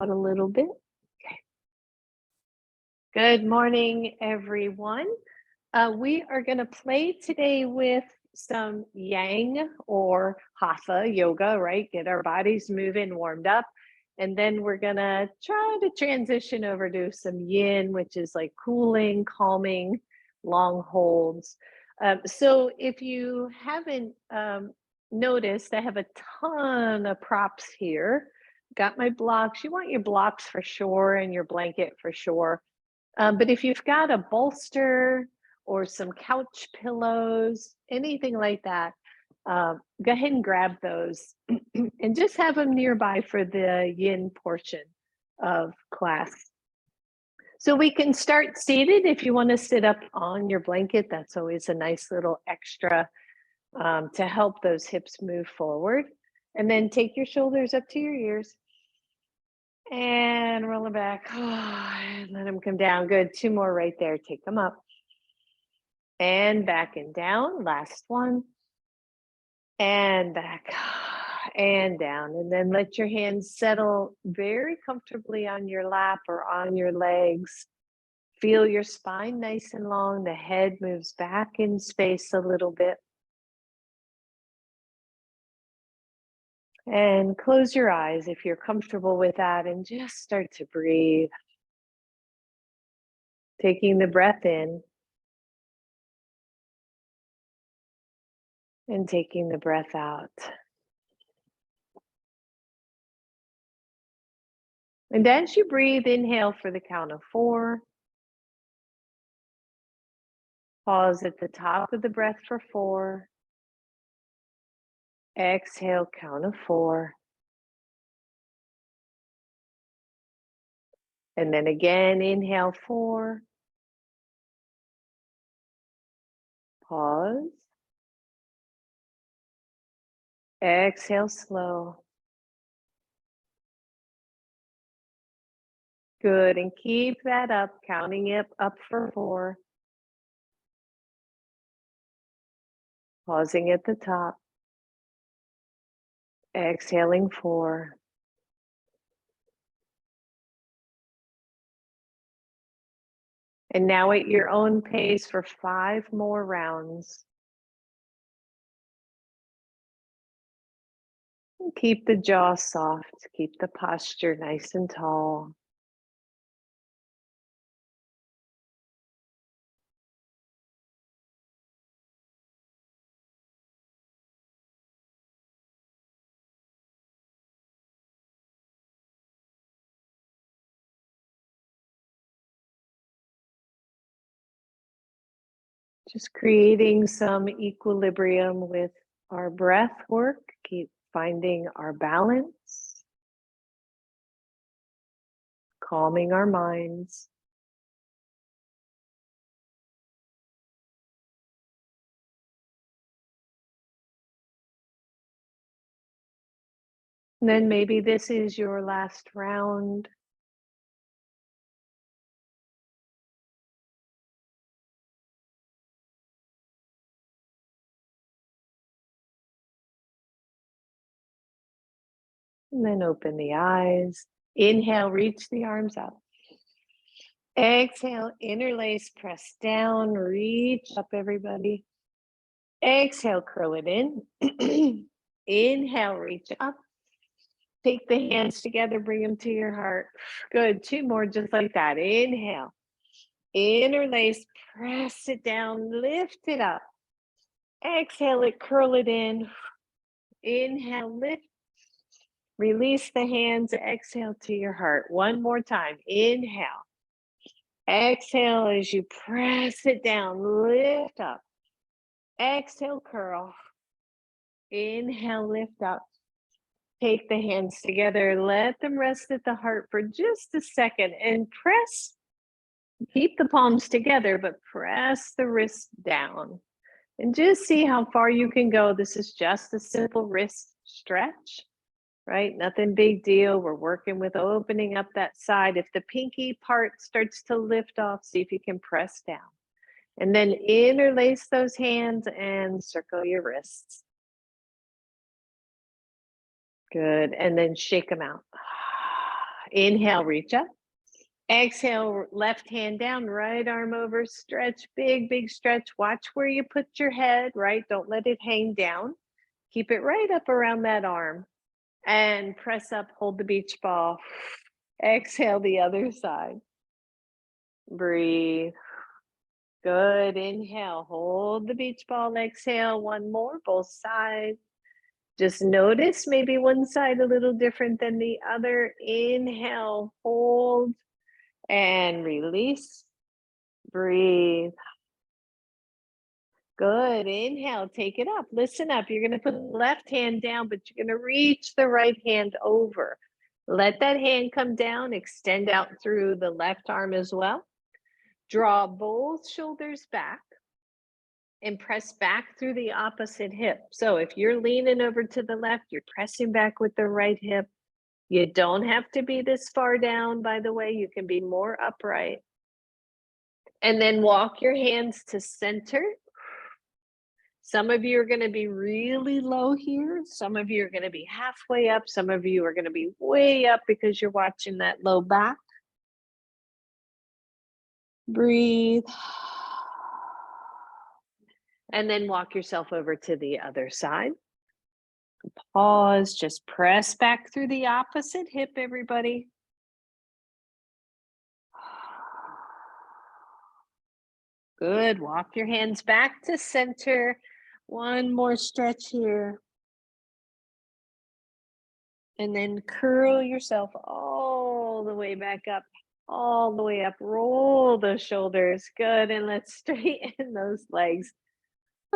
out a little bit. Okay. Good morning, everyone. We are going to play today with some Yang or Hatha yoga, right? Get our bodies moving, warmed up. And then we're going to try to transition over to some Yin, which is like cooling, calming, long holds. So if you haven't noticed, I have a ton of props here. Got my blocks. You want your blocks for sure and your blanket for sure. But if you've got a bolster or some couch pillows, anything like that, go ahead and grab those and just have them nearby for the Yin portion of class. So we can start seated. If you want to sit up on your blanket, that's always a nice little extra to help those hips move forward. And then take your shoulders up to your ears. And roll them back. And let them come down. Good. Two more right there. Take them up. And back and down. Last one. And back. And down. And then let your hands settle very comfortably on your lap or on your legs. Feel your spine nice and long. The head moves back in space a little bit. And close your eyes if you're comfortable with that and just start to breathe. Taking the breath in and taking the breath out. And as you breathe, inhale for the count of 4. Pause at the top of the breath for 4. Exhale, count of 4. And then again, inhale 4. Pause. Exhale slow. Good, and keep that up, counting it up for 4. Pausing at the top. Exhaling 4. And now at your own pace for 5 more rounds. And keep the jaw soft, keep the posture nice and tall. Just creating some equilibrium with our breath work. Keep finding our balance, calming our minds. And then maybe this is your last round. And then open the eyes. Inhale, reach the arms up. Exhale, interlace, press down, reach up, everybody. Exhale, curl it in. Inhale, reach up. Take the hands together, bring them to your heart. Good, 2 more just like that. Inhale. Interlace, press it down, lift it up. Exhale it, curl it in. Inhale, lift. Release the hands, exhale to your heart. One more time. Inhale. Exhale as you press it down, lift up. Exhale, curl. Inhale, lift up. Take the hands together, let them rest at the heart for just a second and press. Keep the palms together, but press the wrists down. And just see how far you can go. This is just a simple wrist stretch, right? Nothing big deal. We're working with opening up that side. If the pinky part starts to lift off, see if you can press down. And then interlace those hands and circle your wrists. Good. And then shake them out. Inhale, reach up. Exhale, left hand down, right arm over, stretch, big, big stretch. Watch where you put your head, right? Don't let it hang down. Keep it right up around that arm. And press up, hold the beach ball. Exhale the other side. Breathe. Good. Inhale, hold the beach ball. Exhale, one more, both sides. Just notice maybe one side a little different than the other. Inhale, hold, and release. Breathe. Good. Inhale, take it up. Listen up. You're going to put the left hand down, but you're going to reach the right hand over. Let that hand come down, extend out through the left arm as well. Draw both shoulders back and press back through the opposite hip. So if you're leaning over to the left, you're pressing back with the right hip. You don't have to be this far down, by the way. You can be more upright. And then walk your hands to center. Some of you are going to be really low here. Some of you are going to be halfway up. Some of you are going to be way up because you're watching that low back. Breathe. And then walk yourself over to the other side. Pause, just press back through the opposite hip, everybody. Good, walk your hands back to center. One more stretch here. And then curl yourself all the way back up, all the way up. Roll those shoulders. Good, and let's straighten those legs.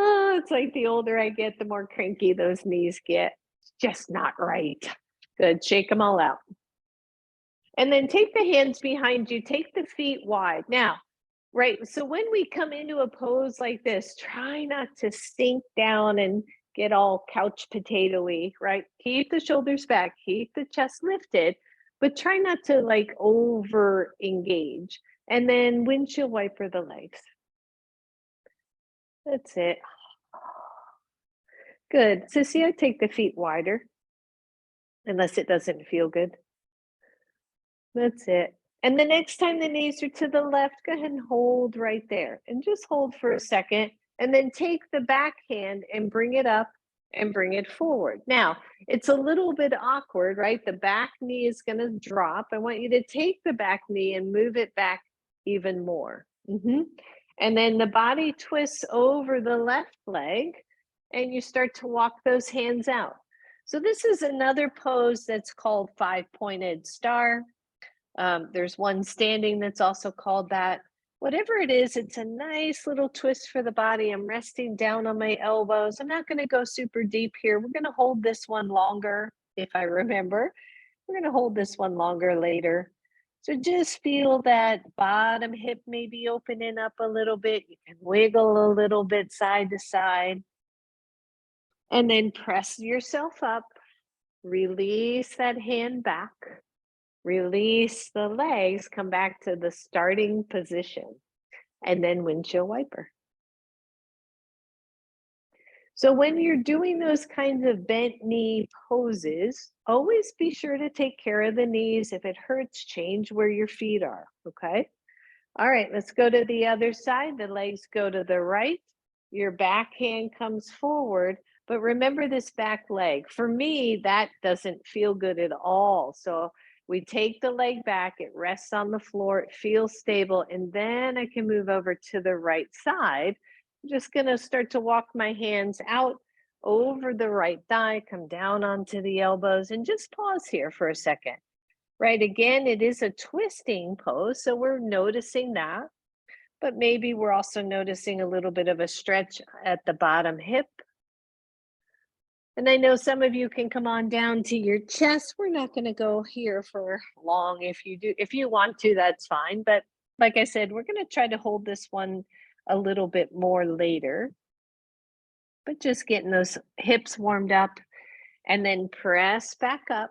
Oh, it's like the older I get, the more cranky those knees get. It's just not right. Good, shake them all out. And then take the hands behind you, take the feet wide. Now, right, so when we come into a pose like this, try not to sink down and get all couch potato-y, right? Keep the shoulders back, keep the chest lifted, but try not to like over engage. And then windshield wiper the legs. That's it. Good. Sissy, take the feet wider, unless it doesn't feel good. That's it. And the next time the knees are to the left, go ahead and hold right there. And just hold for a second. And then take the back hand and bring it up and bring it forward. Now, it's a little bit awkward, right? The back knee is going to drop. I want you to take the back knee and move it back even more. And then the body twists over the left leg and you start to walk those hands out. So this is another pose that's called five-pointed star. There's one standing that's also called that. Whatever it is, it's a nice little twist for the body. I'm resting down on my elbows. I'm not going to go super deep here. We're going to hold this one longer, if I remember. We're going to hold this one longer later. So just feel that bottom hip maybe opening up a little bit. You can wiggle a little bit side to side. And then press yourself up. Release that hand back. Release the legs, come back to the starting position, and then windshield wiper. So when you're doing those kinds of bent knee poses, always be sure to take care of the knees. If it hurts, change where your feet are, okay? All right, let's go to the other side. The legs go to the right. Your back hand comes forward, but remember this back leg. For me, that doesn't feel good at all. So we take the leg back, it rests on the floor, it feels stable, and then I can move over to the right side. I'm just gonna start to walk my hands out over the right thigh, come down onto the elbows, and just pause here for a second. Right, again, it is a twisting pose, so we're noticing that, but maybe we're also noticing a little bit of a stretch at the bottom hip. And I know some of you can come on down to your chest. We're not going to go here for long. If you want to, that's fine. But like I said, we're going to try to hold this one a little bit more later. But just getting those hips warmed up and then press back up.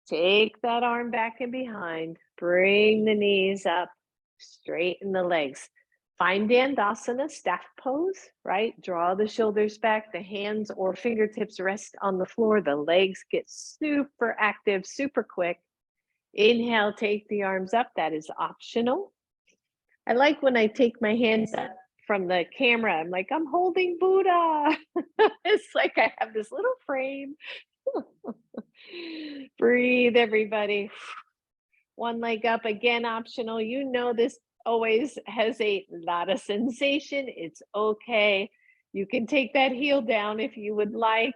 Take that arm back and behind. Bring the knees up. Straighten the legs. Find Dandasana, staff pose, right? Draw the shoulders back, the hands or fingertips rest on the floor, the legs get super active, super quick. Inhale, take the arms up. That is optional. I like when I take my hands up from the camera. I'm like, I'm holding Buddha. It's like I have this little frame. Breathe, everybody. One leg up, again, optional. You know, this always has a lot of sensation. It's okay. You can take that heel down if you would like.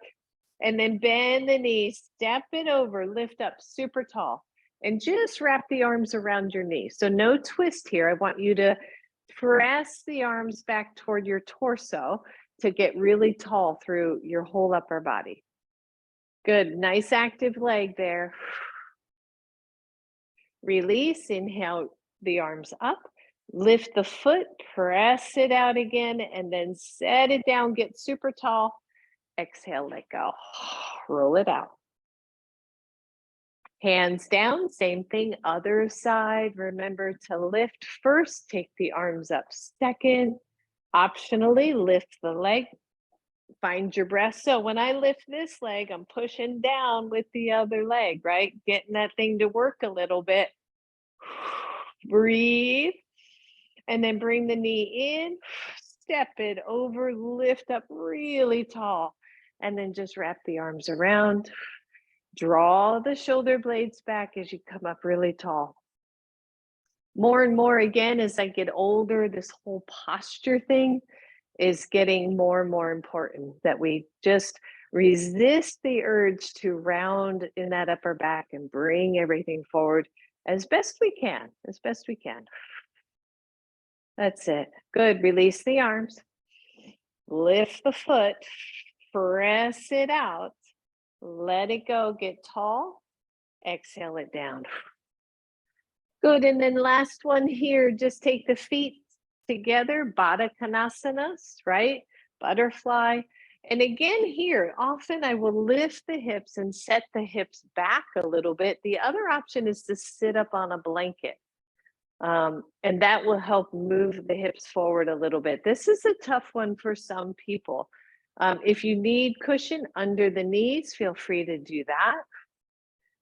And then bend the knees, step it over, lift up super tall. And just wrap the arms around your knee. So no twist here. I want you to press the arms back toward your torso to get really tall through your whole upper body. Good, nice active leg there. Release, inhale the arms up, lift the foot, press it out again, and then set it down, get super tall. Exhale, let go, roll it out. Hands down, same thing, other side. Remember to lift first, take the arms up second. Optionally, lift the leg, find your breath. So when I lift this leg, I'm pushing down with the other leg, right? Getting that thing to work a little bit. Breathe. And then bring the knee in, step it over, lift up really tall. And then just wrap the arms around. Draw the shoulder blades back as you come up really tall. More and more again, as I get older, this whole posture thing is getting more and more important, that we just resist the urge to round in that upper back and bring everything forward as best we can, as best we can. That's it. Good. Release the arms. Lift the foot. Press it out. Let it go. Get tall. Exhale it down. Good. And then last one here, just take the feet together, Baddha Konasanas, right? Butterfly. And again here, often I will lift the hips and set the hips back a little bit. The other option is to sit up on a blanket. And that will help move the hips forward a little bit. This is a tough one for some people. If you need cushion under the knees, feel free to do that.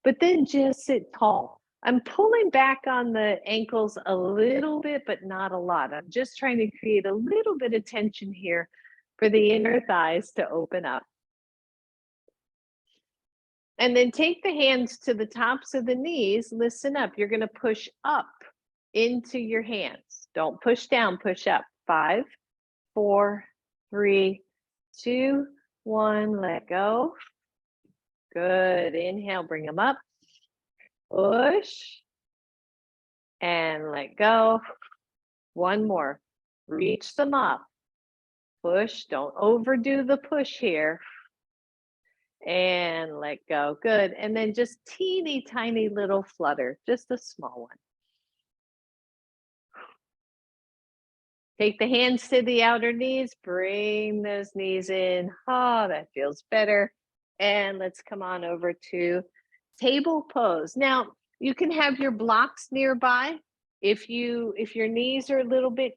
But then just sit tall. I'm pulling back on the ankles a little bit, but not a lot. I'm just trying to create a little bit of tension here for the inner thighs to open up. And then take the hands to the tops of the knees. Listen up. You're going to push up into your hands. Don't push down, push up. 5, 4, 3, 2, 1. Let go. Good. Inhale, bring them up. Push. And let go. One more. Reach them up. Push. Don't overdo the push here. And let go. Good. And then just teeny tiny little flutter, just a small one. Take the hands to the outer knees, bring those knees in. Oh, that feels better. And let's come on over to table pose. Now, you can have your blocks nearby. If your knees are a little bit,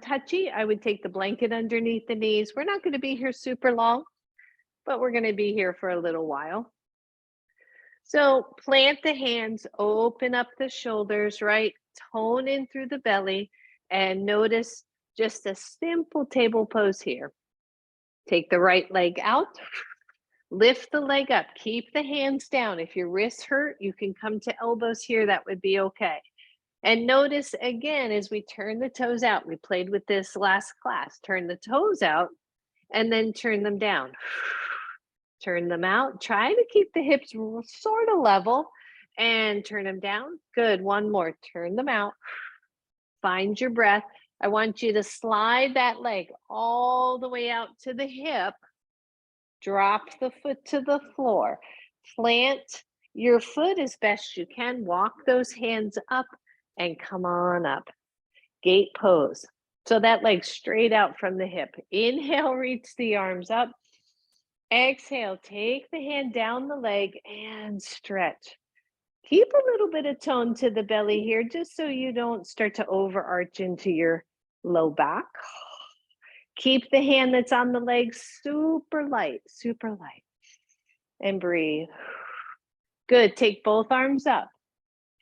touchy, I would take the blanket underneath the knees. We're not going to be here super long, but we're going to be here for a little while. So plant the hands, open up the shoulders, right? Tone in through the belly. And notice just a simple table pose here. Take the right leg out, lift the leg up, keep the hands down. If your wrists hurt, you can come to elbows here, that would be okay. And notice again, as we turn the toes out, we played with this last class, turn the toes out and then turn them down. Turn them out, try to keep the hips sort of level and turn them down. Good, one more, turn them out. Find your breath. I want you to slide that leg all the way out to the hip. Drop the foot to the floor. Plant your foot as best you can. Walk those hands up and come on up. Gate pose. So that leg straight out from the hip. Inhale, reach the arms up. Exhale, take the hand down the leg and stretch. Keep a little bit of tone to the belly here, just so you don't start to overarch into your low back. Keep the hand that's on the leg super light, and breathe. Good, take both arms up.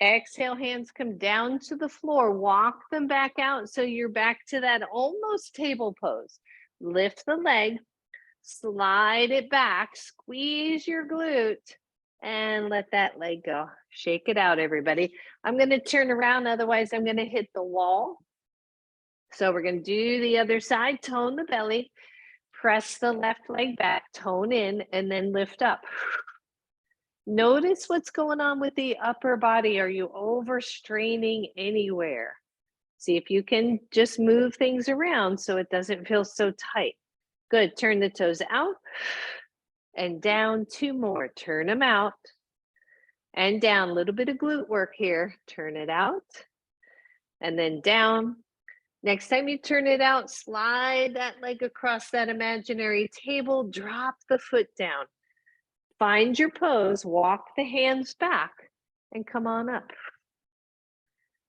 Exhale, hands come down to the floor. Walk them back out so you're back to that almost table pose. Lift the leg, slide it back, squeeze your glute, and let that leg go. Shake it out, everybody. I'm going to turn around, otherwise I'm going to hit the wall. So we're going to do the other side, tone the belly, press the left leg back, tone in, and then lift up. Notice what's going on with the upper body. Are you overstraining anywhere? See if you can just move things around so it doesn't feel so tight. Good, turn the toes out and down. 2 more, turn them out and down. A little bit of glute work here. Turn it out and then down. Next time you turn it out, slide that leg across that imaginary table, drop the foot down. Find your pose, walk the hands back, and come on up.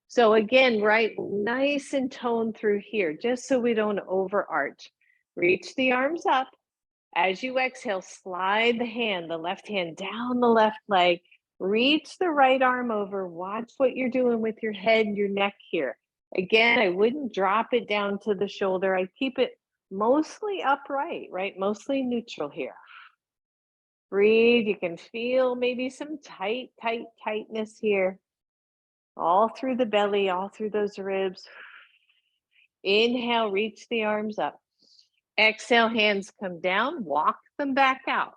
So again, right, nice and toned through here, just so we don't overarch. Reach the arms up. As you exhale, slide the left hand down the left leg. Reach the right arm over. Watch what you're doing with your head and your neck here. Again, I wouldn't drop it down to the shoulder. I keep it mostly upright, right? Mostly neutral here. Breathe. You can feel maybe some tightness here. All through the belly, all through those ribs. Inhale, reach the arms up. Exhale, hands come down, walk them back out.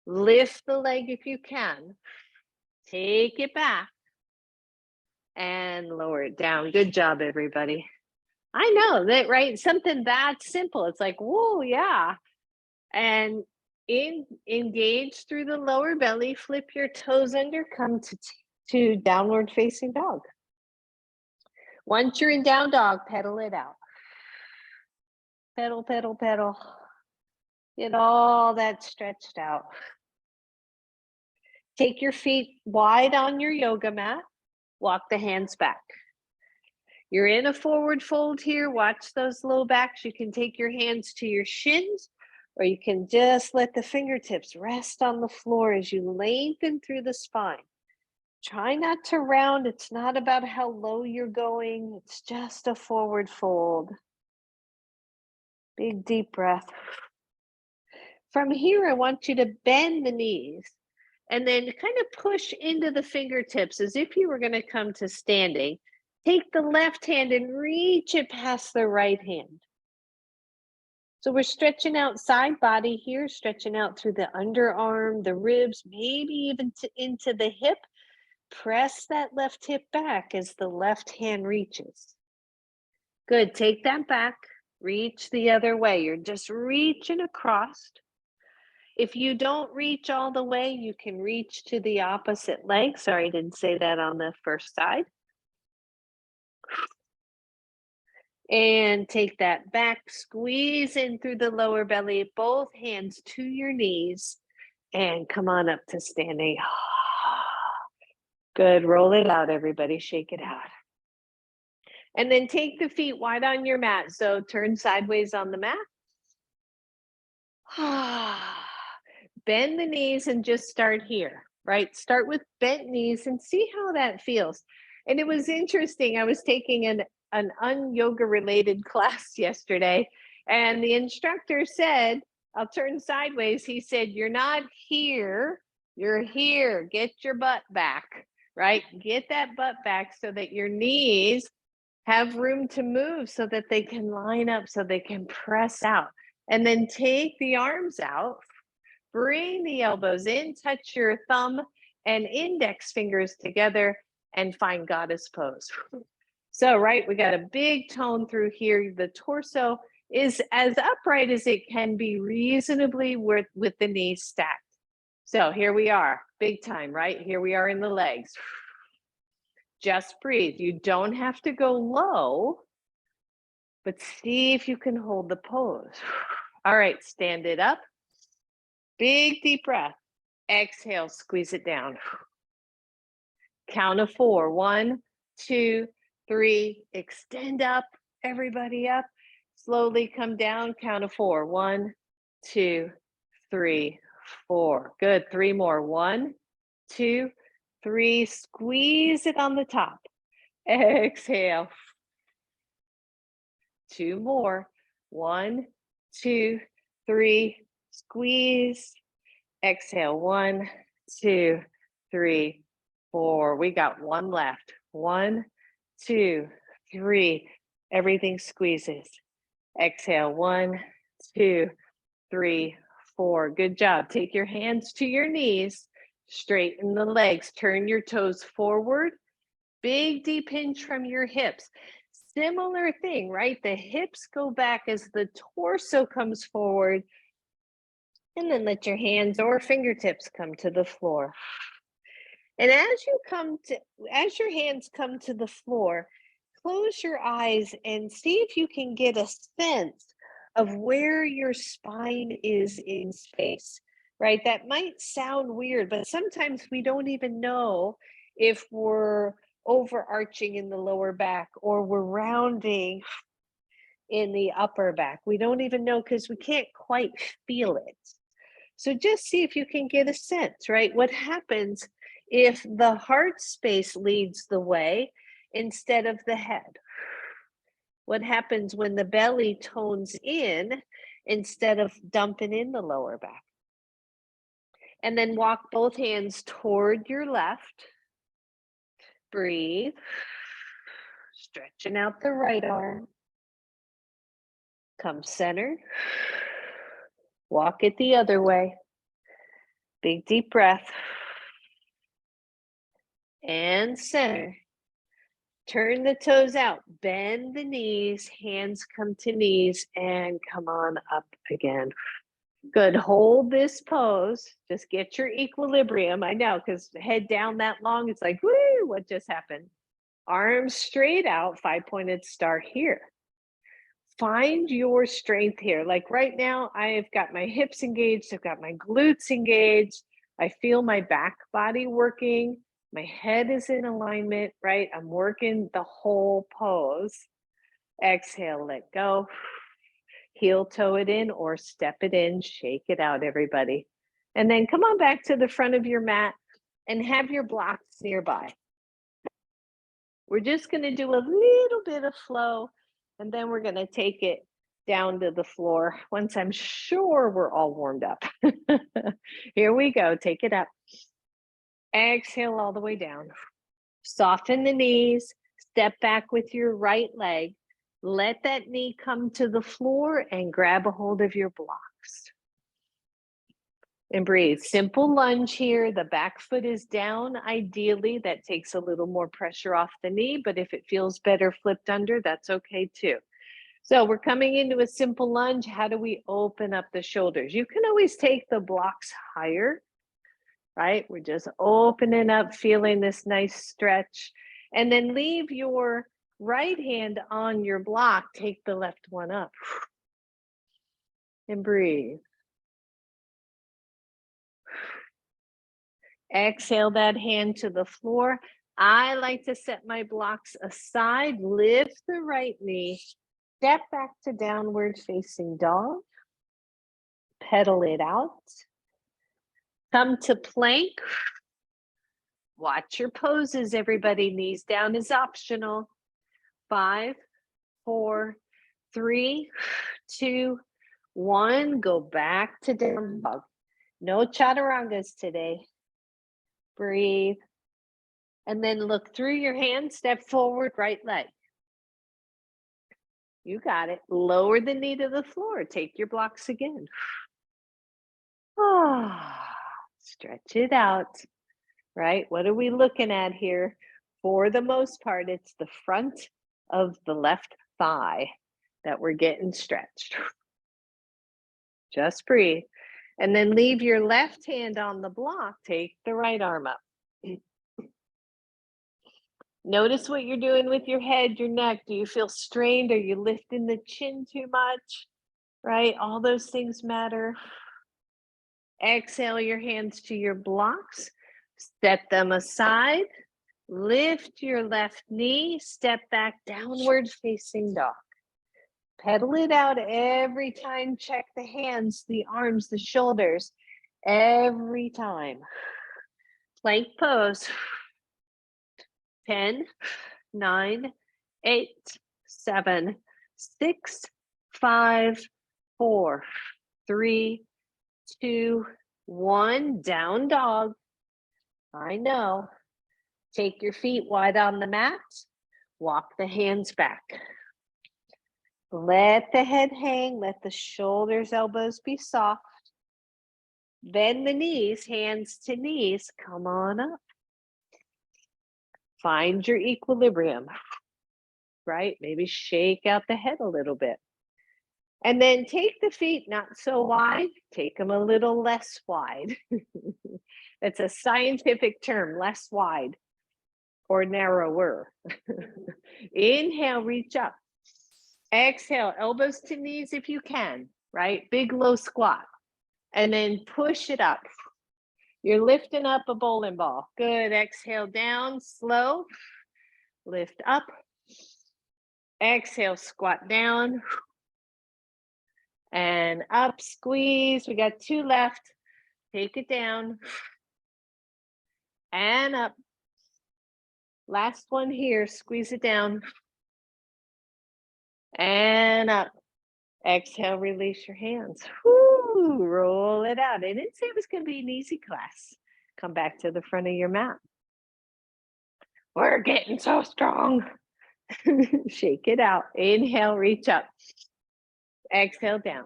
Lift the leg if you can. Take it back and lower it down. Good job, everybody. I know that, right? Something that simple. It's like, whoa, yeah. And engage through the lower belly, flip your toes under, come to downward facing dog. Once you're in down dog, pedal it out. Pedal, pedal, pedal. Get all that stretched out. Take your feet wide on your yoga mat. Walk the hands back. You're in a forward fold here. Watch those low backs. You can take your hands to your shins, or you can just let the fingertips rest on the floor as you lengthen through the spine. Try not to round. It's not about how low you're going. It's just a forward fold. Big deep breath. From here, I want you to bend the knees and then kind of push into the fingertips as if you were going to come to standing. Take the left hand and reach it past the right hand. So we're stretching out side body here, stretching out through the underarm, the ribs, maybe even into the hip. Press that left hip back as the left hand reaches. Good, take that back, reach the other way. You're just reaching across. If you don't reach all the way, you can reach to the opposite leg. Sorry, I didn't say that on the first side. And take that back, squeeze in through the lower belly, both hands to your knees, and come on up to standing. Good, roll it out, everybody, shake it out. And then take the feet wide on your mat. So turn sideways on the mat. Bend the knees and just start here, right? Start with bent knees and see how that feels. And it was interesting. I was taking an un-yoga related class yesterday, and the instructor said, I'll turn sideways. He said, you're not here, you're here. Get your butt back, right? Get that butt back so that your knees have room to move, so that they can line up, so they can press out. And then take the arms out, bring the elbows in, touch your thumb and index fingers together, and find goddess pose. So, right, we got a big tone through here. The torso is as upright as it can be, reasonably with the knees stacked. So here we are, big time, right? Here we are in the legs. Just breathe. You don't have to go low, but see if you can hold the pose. All right, stand it up. Big deep breath. Exhale, squeeze it down. Count of 4. 1, 2, 3. Extend up, everybody up. Slowly come down. Count of 4. 1, 2, 3, 4. Good. 3 more. 1, 2, 3, squeeze it on the top. Exhale. 2 more. 1, 2, 3, squeeze. Exhale. 1, 2, 3, 4. We got one left. 1, 2, 3. Everything squeezes. Exhale. 1, 2, 3, 4. Good job. Take your hands to your knees. Straighten the legs. Turn your toes forward. Big deep hinge from your hips. Similar thing, right? The hips go back as the torso comes forward. And then let your hands or fingertips come to the floor. And as your hands come to the floor, close your eyes and see if you can get a sense of where your spine is in space, right? That might sound weird, but sometimes we don't even know if we're overarching in the lower back or we're rounding in the upper back. We don't even know because we can't quite feel it. So just see if you can get a sense, right? What happens if the heart space leads the way instead of the head? What happens when the belly tones in instead of dumping in the lower back? And then walk both hands toward your left. Breathe. Stretching out the right arm. Come center. Walk it the other way. Big deep breath. And center. Turn the toes out, bend the knees, hands come to knees, and come on up again. Good, hold this pose. Just get your equilibrium. I know, because head down that long, it's like, woo, what just happened? Arms straight out, 5-pointed star here. Find your strength here. Like right now, I've got my hips engaged, I've got my glutes engaged. I feel my back body working. My head is in alignment, right? I'm working the whole pose. Exhale, let go. Heel toe it in or step it in, shake it out, everybody. And then come on back to the front of your mat and have your blocks nearby. We're just going to do a little bit of flow, and then we're going to take it down to the floor once I'm sure we're all warmed up. Here we go. Take it up. Exhale all the way down. Soften the knees. Step back with your right leg. Let that knee come to the floor and grab a hold of your blocks. And breathe. Simple lunge here. The back foot is down. Ideally, that takes a little more pressure off the knee, but if it feels better flipped under, that's okay too. So we're coming into a simple lunge. How do we open up the shoulders? You can always take the blocks higher, right? We're just opening up, feeling this nice stretch, and then leave your right hand on your block. Take the left one up and breathe. Exhale that hand to the floor. I like to set my blocks aside, lift the right knee, step back to downward facing dog, pedal it out, come to plank. Watch your poses, everybody. Knees down is optional. 5, 4, 3, 2, 1. Go back to down dog. No chaturangas today. Breathe. And then look through your hands, step forward, right leg. You got it. Lower the knee to the floor. Take your blocks again. Stretch it out, right? What are we looking at here? For the most part, it's the front of the left thigh that we're getting stretched. Just breathe. And then leave your left hand on the block. Take the right arm up. Notice what you're doing with your head, your neck. Do you feel strained? Are you lifting the chin too much? Right? All those things matter. Exhale your hands to your blocks. Set them aside. Lift your left knee. Step back, downward facing dog. Pedal it out every time. Check the hands, the arms, the shoulders. Every time. Plank pose. 10, 9, 8, 7, 6, 5, 4, 3, 2, 1. Down dog. I know. Take your feet wide on the mat. Walk the hands back. Let the head hang. Let the shoulders, elbows be soft. Bend the knees, hands to knees. Come on up. Find your equilibrium, right? Maybe shake out the head a little bit. And then take the feet not so wide, take them a little less wide. It's a scientific term, less wide or narrower. Inhale, reach up. Exhale, elbows to knees if you can, right? Big low squat. And then push it up. You're lifting up a bowling ball. Good. Exhale down, slow. Lift up. Exhale, squat down. And up, squeeze. We got 2 left. Take it down. And up. Last one here. Squeeze it down. And up. Exhale, release your hands. Woo, roll it out. I didn't say it was going to be an easy class. Come back to the front of your mat. We're getting so strong. Shake it out. Inhale, reach up. Exhale, down.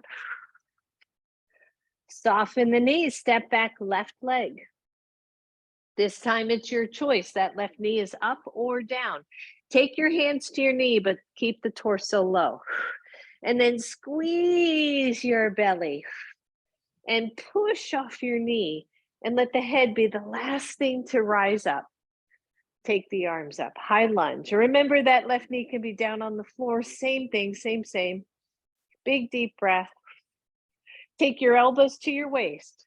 Soften the knees. Step back, left leg. This time it's your choice. That left knee is up or down. Take your hands to your knee, but keep the torso low. And then squeeze your belly and push off your knee and let the head be the last thing to rise up. Take the arms up, high lunge. Remember that left knee can be down on the floor. Same thing, same. Big deep breath. Take your elbows to your waist,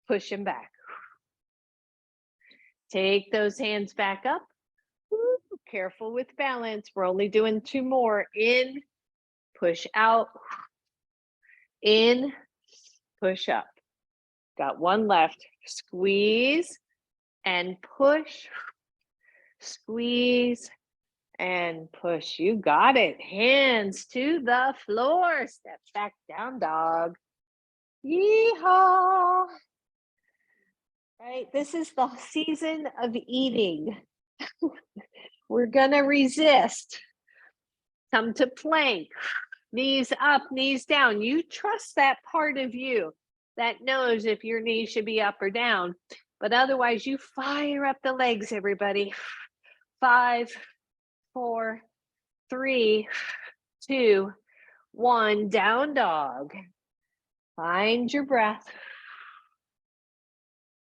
push them back. Take those hands back up. Woo, careful with balance. We're only doing 2 more. In, push out. In, push up. Got 1 left. Squeeze and push. Squeeze and push. You got it. Hands to the floor. Step back, down dog. Yeehaw. Right, this is the season of eating. We're gonna resist. Come to plank. Knees up, knees down. You trust that part of you that knows if your knee should be up or down. But otherwise, you fire up the legs, everybody. 5, 4, 3, 2, 1. Down dog. Find your breath.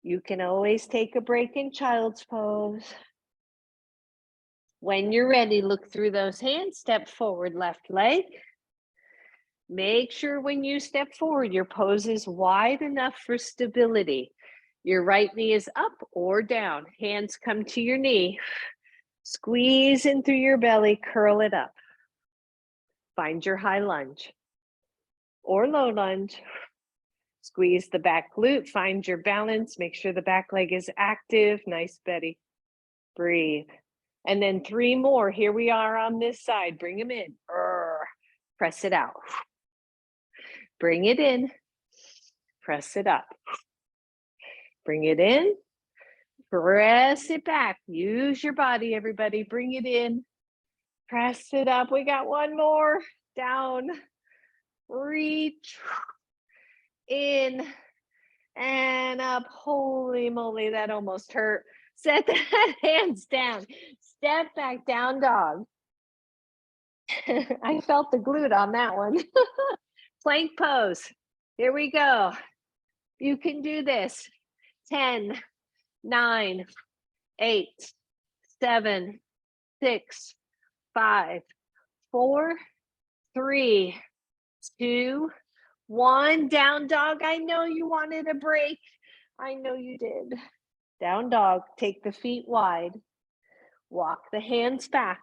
You can always take a break in child's pose. When you're ready, look through those hands. Step forward, left leg. Make sure when you step forward, your pose is wide enough for stability. Your right knee is up or down. Hands come to your knee. Squeeze in through your belly, curl it up. Find your high lunge or low lunge. Squeeze the back glute, find your balance. Make sure the back leg is active. Nice, Betty. Breathe. And then 3 more. Here we are on this side. Bring them in. Press it out. Bring it in. Press it up. Bring it in. Press it back. Use your body, everybody. Bring it in. Press it up. We got 1 more. Down. Reach. In. And up. Holy moly, that almost hurt. Set the hands down. Step back, down dog. I felt the glute on that one. Plank pose. Here we go. You can do this. 10, 9, 8, 7, 6, 5, 4, 3, 2, 1. Down dog. I know you wanted a break. I know you did. Down dog. Take the feet wide. Walk the hands back.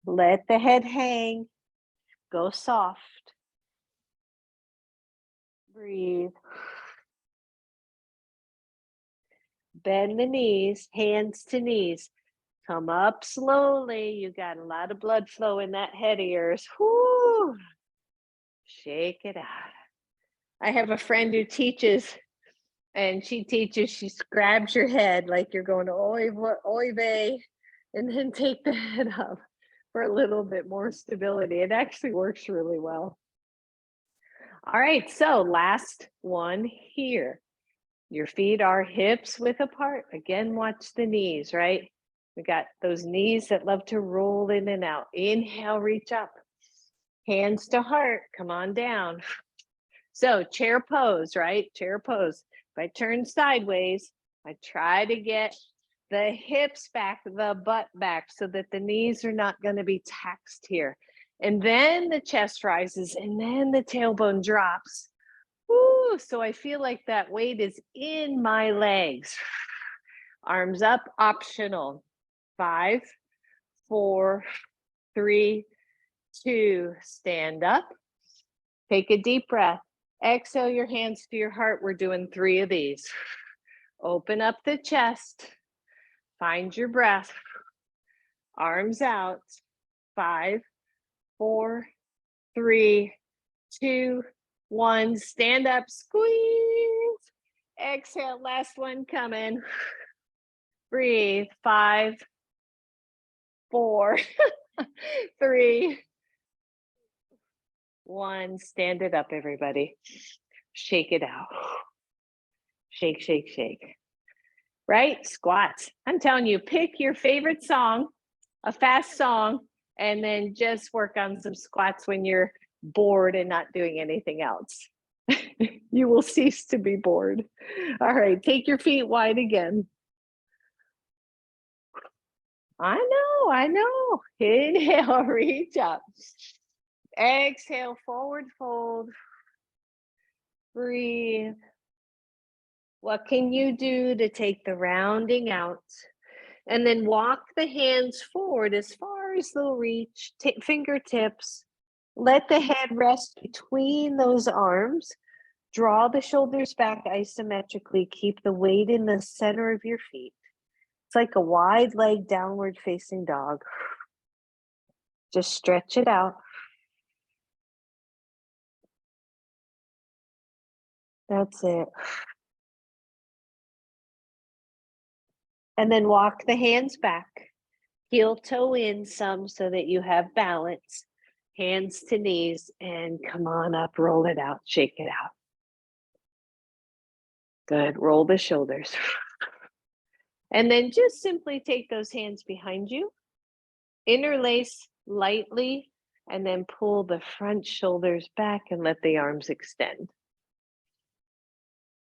Let the head hang. Go soft. Breathe. Bend the knees, hands to knees. Come up slowly. You got a lot of blood flow in that head of yours. Whoo! Shake it out. I have a friend who teaches, and she teaches, she grabs your head like you're going to oy vey, and then take the head up for a little bit more stability. It actually works really well. All right, so last one here. Your feet are hips width apart. Again, watch the knees, right? We got those knees that love to roll in and out. Inhale, reach up. Hands to heart, come on down. So chair pose, right? Chair pose. If I turn sideways, I try to get the hips back, the butt back, so that the knees are not going to be taxed here. And then the chest rises, and then the tailbone drops. Woo, so I feel like that weight is in my legs. Arms up, optional. 5, 4, 3, 2, stand up. Take a deep breath. Exhale your hands to your heart. We're doing 3 of these. Open up the chest. Find your breath. Arms out. 5, 4, 3, 2, 1. Stand up, squeeze. Exhale, last one coming. Breathe. 5, 4, 3, 1. Stand it up, everybody. Shake it out. Shake, shake, shake. Right? Squats. I'm telling you, pick your favorite song, a fast song, and then just work on some squats when you're bored and not doing anything else. You will cease to be bored. All right, take your feet wide again. I know. Inhale, reach up. Exhale, forward fold. Breathe. What can you do to take the rounding out? And then walk the hands forward as far as they'll reach, fingertips. Let the head rest between those arms. Draw the shoulders back isometrically. Keep the weight in the center of your feet. It's like a wide leg downward facing dog. Just stretch it out. That's it. And then walk the hands back. Heel toe in some so that you have balance. Hands to knees and come on up, roll it out, shake it out. Good, roll the shoulders. And then just simply take those hands behind you, interlace lightly, and then pull the front shoulders back and let the arms extend.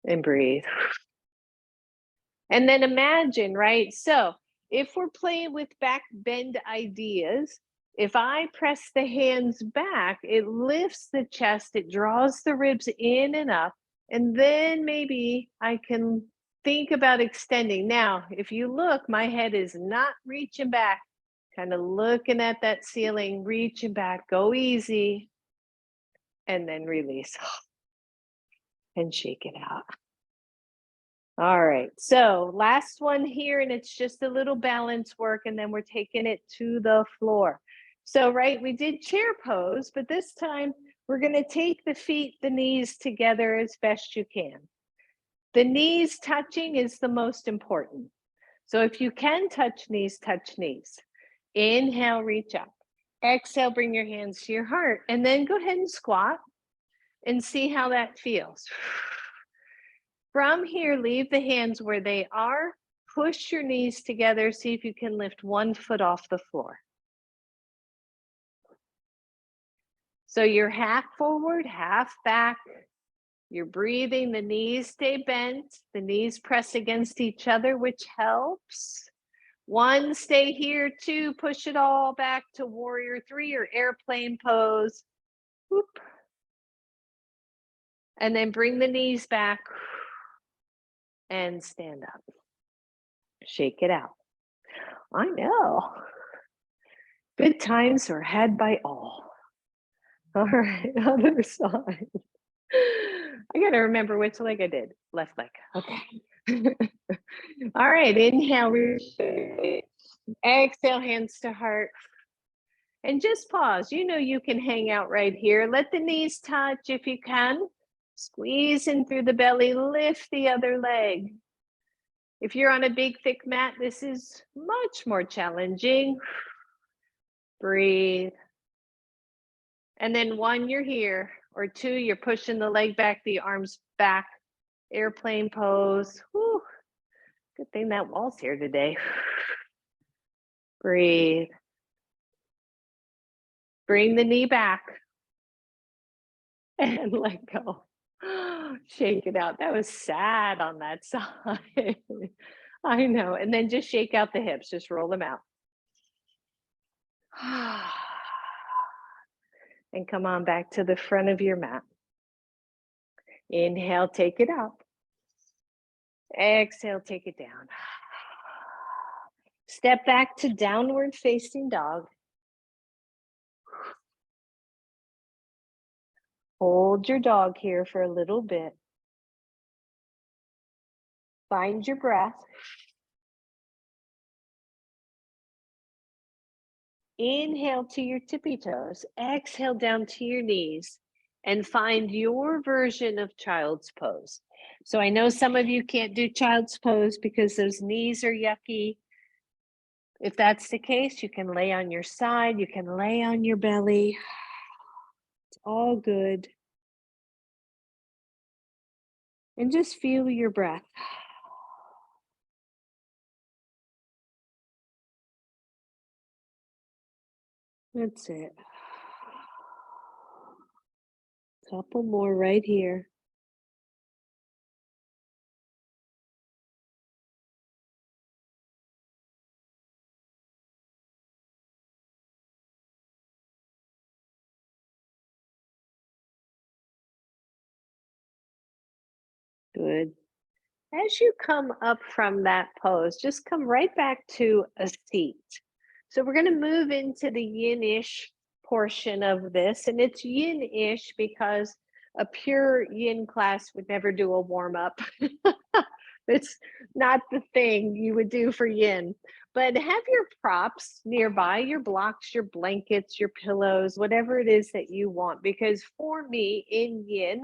And breathe. And then imagine, right? So if we're playing with back bend ideas, if I press the hands back, it lifts the chest, it draws the ribs in and up, and then maybe I can think about extending. Now, if you look, my head is not reaching back, kind of looking at that ceiling, reaching back, go easy, and then release and shake it out. All right, so last one here, and it's just a little balance work, and then we're taking it to the floor. So, right, we did chair pose, but this time we're gonna take the feet, the knees together as best you can. The knees touching is the most important. So if you can touch knees, touch knees. Inhale, reach up. Exhale, bring your hands to your heart, and then go ahead and squat and see how that feels. From here, leave the hands where they are. Push your knees together. See if you can lift one foot off the floor. So you're half forward, half back. You're breathing, the knees stay bent. The knees press against each other, which helps. 1, stay here. 2, push it all back to warrior 3 or airplane pose. Whoop. And then bring the knees back and stand up. Shake it out. I know. Good times are had by all. All right, other side. I got to remember which leg I did. Left leg. Okay. All right, inhale, reach. Exhale, hands to heart. And just pause. You know you can hang out right here. Let the knees touch if you can. Squeeze in through the belly, lift the other leg. If you're on a big, thick mat, this is much more challenging. Breathe. And then 1, you're here, or 2, you're pushing the leg back, the arms back, airplane pose. Whew. Good thing that wall's here today. Breathe. Bring the knee back and let go. Shake it out. That was sad on that side. I know. And then just shake out the hips, just roll them out. And come on back to the front of your mat. Inhale, take it up. Exhale, take it down. Step back to downward facing dog. Hold your dog here for a little bit. Find your breath. Inhale to your tippy toes. Exhale down to your knees and find your version of child's pose. So I know some of you can't do child's pose because those knees are yucky. If that's the case, you can lay on your side, you can lay on your belly. It's all good. And just feel your breath. That's it. Couple more right here. Good. As you come up from that pose, just come right back to a seat. So we're going to move into the yin-ish portion of this, and it's yin-ish because a pure yin class would never do a warm-up. It's not the thing you would do for yin, but have your props nearby, your blocks, your blankets, your pillows, whatever it is that you want, because for me in yin,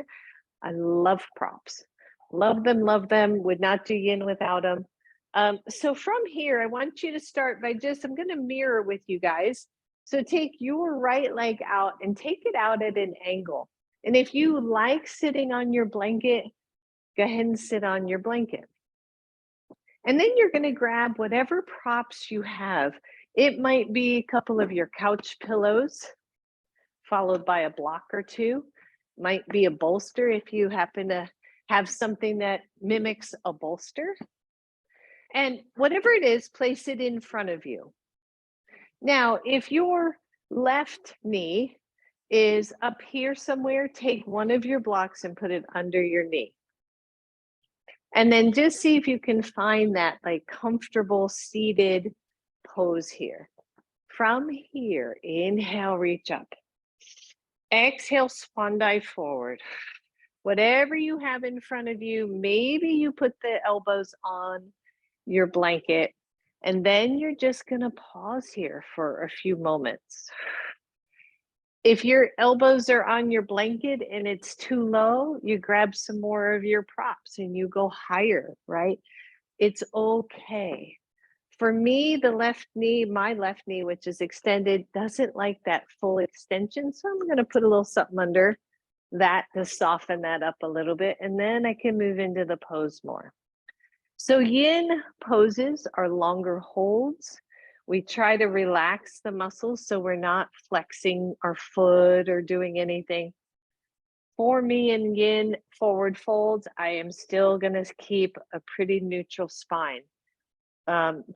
I love props. Love them, would not do yin without them. So from here, I want you to start by I'm going to mirror with you guys. So take your right leg out and take it out at an angle. And if you like sitting on your blanket, go ahead and sit on your blanket. And then you're going to grab whatever props you have. It might be a couple of your couch pillows, followed by a block or two. Might be a bolster if you happen to have something that mimics a bolster. And whatever it is, place it in front of you. Now, if your left knee is up here somewhere, take one of your blocks and put it under your knee. And then just see if you can find that like comfortable seated pose here. From here, inhale, reach up. Exhale, swan dive forward. Whatever you have in front of you, maybe you put the elbows on your blanket, and then you're just going to pause here for a few moments. If your elbows are on your blanket and it's too low, you grab some more of your props and you go higher, right? It's okay. For me, the left knee, my left knee, which is extended, doesn't like that full extension. So I'm going to put a little something under that to soften that up a little bit. And then I can move into the pose more. So yin poses are longer holds. We try to relax the muscles so we're not flexing our foot or doing anything. For me in yin forward folds, I am still going to keep a pretty neutral spine.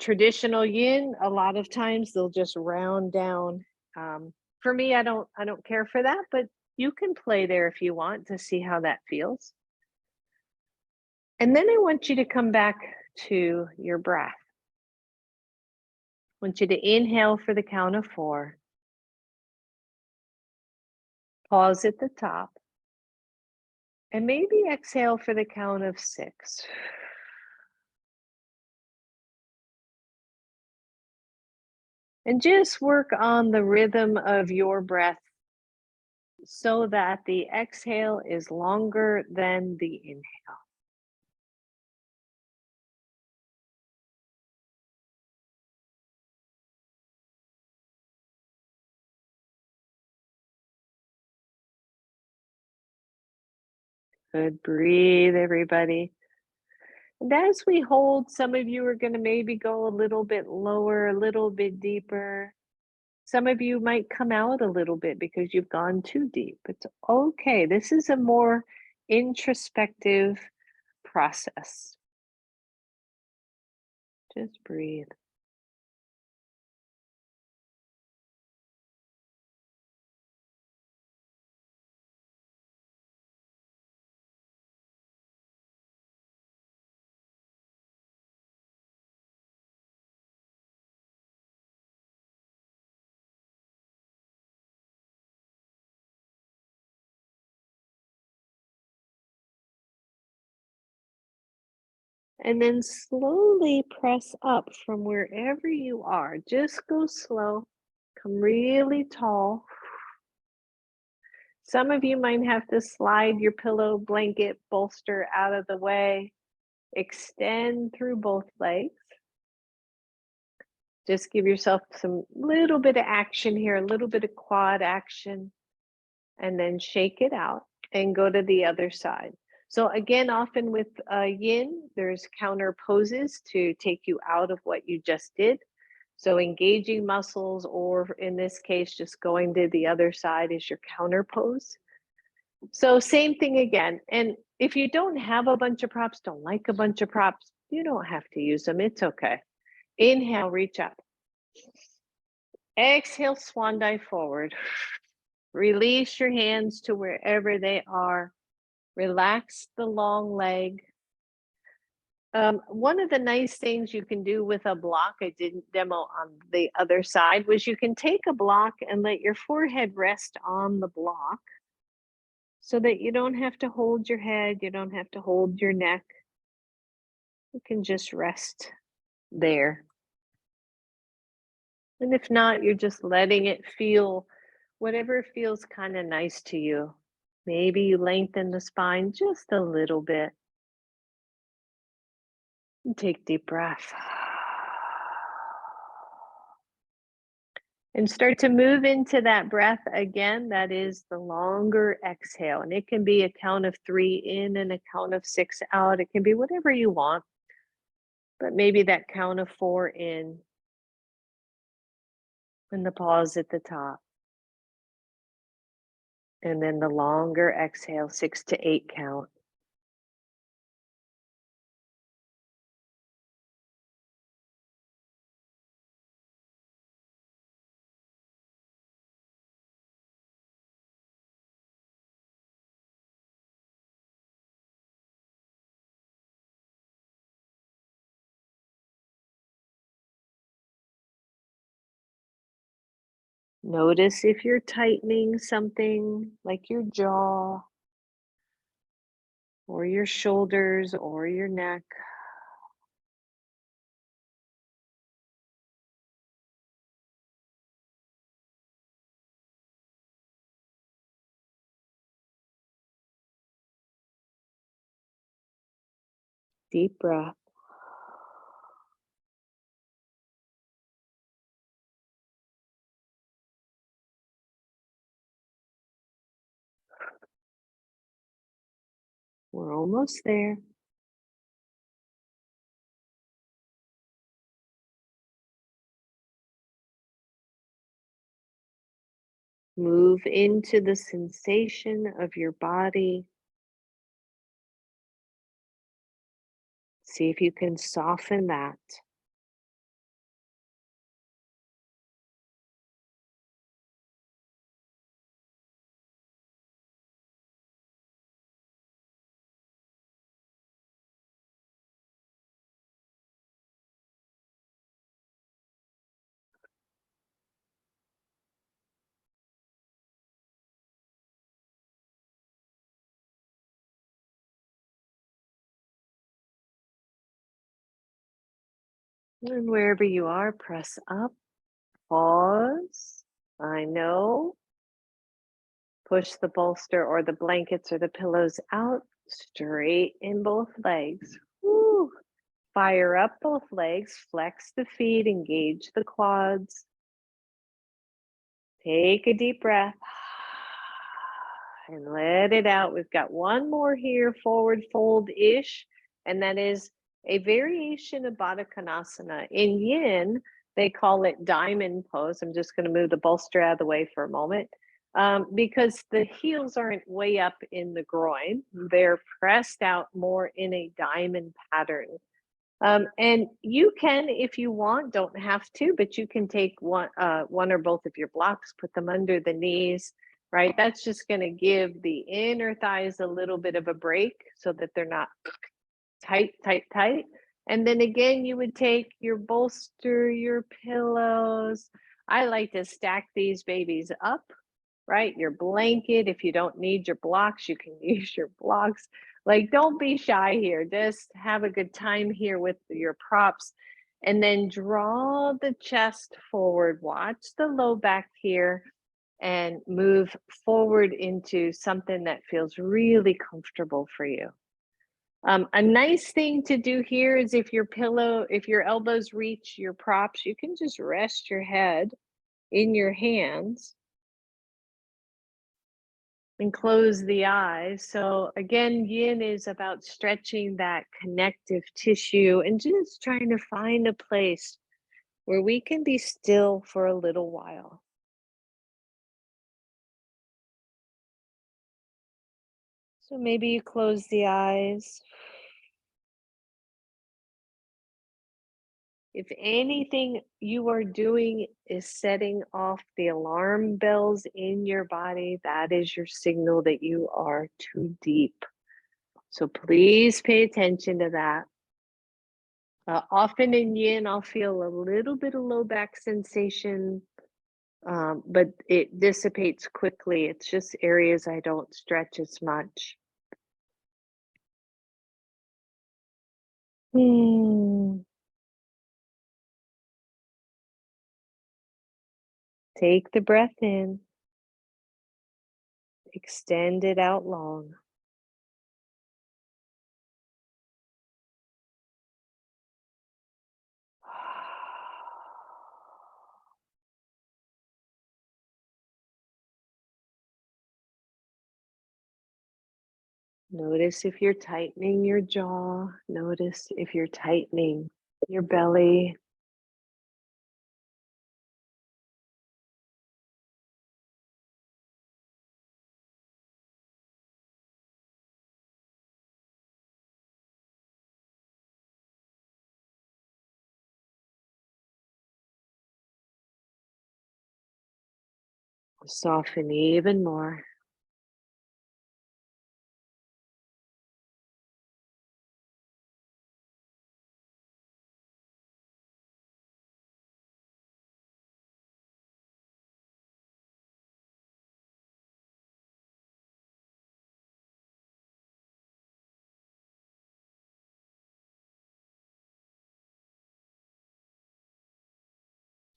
Traditional yin, a lot of times they'll just round down. For me, I don't care for that, but you can play there if you want to see how that feels. And then I want you to come back to your breath. I want you to inhale for the count of 4. Pause at the top. And maybe exhale for the count of 6. And just work on the rhythm of your breath so that the exhale is longer than the inhale. Good. Breathe, everybody. And as we hold, some of you are going to maybe go a little bit lower, a little bit deeper. Some of you might come out a little bit because you've gone too deep. It's okay. This is a more introspective process. Just breathe. And then slowly press up from wherever you are. Just go slow. Come really tall. Some of you might have to slide your pillow, blanket, bolster out of the way. Extend through both legs. Just give yourself some little bit of action here, a little bit of quad action, and then shake it out and go to the other side. So again, often with yin, there's counter poses to take you out of what you just did. So engaging muscles, or in this case, just going to the other side is your counter pose. So same thing again. And if you don't have a bunch of props, don't like a bunch of props, you don't have to use them. It's okay. Inhale, reach up. Exhale, swan dive forward. Release your hands to wherever they are. Relax the long leg. One of the nice things you can do with a block, I didn't demo on the other side, was you can take a block and let your forehead rest on the block so that you don't have to hold your head, you don't have to hold your neck. You can just rest there. And if not, you're just letting it feel whatever feels kind of nice to you. Maybe you lengthen the spine just a little bit. And take deep breath. And start to move into that breath again. That is the longer exhale. And it can be a count of 3 in and a count of 6 out. It can be whatever you want. But maybe that count of 4 in and the pause at the top. And then the longer exhale, 6 to 8 count. Notice if you're tightening something like your jaw or your shoulders or your neck. Deep breath. We're almost there. Move into the sensation of your body. See if you can soften that. And wherever you are, press up, Pause. I know. Push the bolster or the blankets or the pillows out. Straighten both legs. Woo. Fire up both legs. Flex the feet. Engage the quads. Take a deep breath and let it out. We've got one more here, forward fold-ish, and that is a variation of Baddha Konasana. In Yin, they call it diamond pose. I'm just going to move the bolster out of the way for a moment because the heels aren't way up in the groin. They're pressed out more in a diamond pattern. And you can, if you want, don't have to, but you can take one or both of your blocks, put them under the knees, right? That's just going to give the inner thighs a little bit of a break so that they're not tight, tight, tight. And then again, you would take your bolster, your pillows. I like to stack these babies up, right? Your blanket. If you don't need your blocks, you can use your blocks. Like, don't be shy here. Just have a good time here with your props. And then draw the chest forward. Watch the low back here and move forward into something that feels really comfortable for you. A nice thing to do here is if your elbows reach your props, you can just rest your head in your hands and close the eyes. So again, Yin is about stretching that connective tissue and just trying to find a place where we can be still for a little while. So maybe you close the eyes. If anything you are doing is setting off the alarm bells in your body, that is your signal that you are too deep. So please pay attention to that. Often in Yin, I'll feel a little bit of low back sensation, but it dissipates quickly. It's just areas I don't stretch as much. Take the breath in, extend it out long. Notice if you're tightening your jaw. Notice if you're tightening your belly. Soften even more.